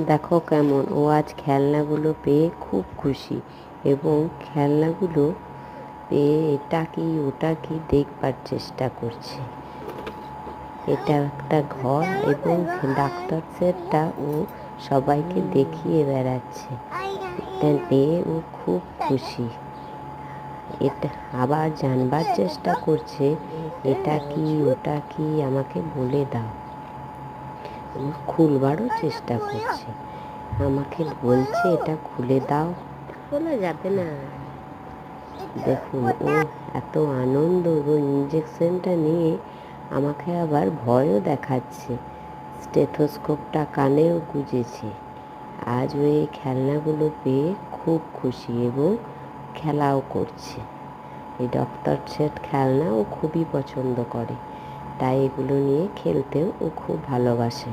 দেখো কেমন ও আজ খেলনাগুলো পেয়ে খুব খুশি এবং খেলনাগুলো পেয়ে এটা কি ওটা কি দেখবার চেষ্টা করছে। এটা একটা ঘর এবং ডাক্তার সেটটা ও সবাইকে দেখিয়ে বেড়াচ্ছে। এটা পেয়ে ও খুব খুশি। এটা আবার জানবার চেষ্টা করছে এটা কি ওটা কি আমাকে বলে দাও। ও খুলবারও চেষ্টা করছে, আমাকে বলছে এটা খুলে দাও, খোলা যাবে না। দেখুন ও এত আনন্দ এবং ইঞ্জেকশনটা নিয়ে আমাকে আবার ভয়ও দেখাচ্ছে। স্টেথোস্কোপটা কানেও গুঁজেছে। আজ ও এই খেলনাগুলো পেয়ে খুব খুশি এবং খেলাও করছে। এই ডক্টর সেট খেলনা ও খুবই পছন্দ করে, তাই এগুলো নিয়ে খেলতেও ও খুব ভালোবাসে।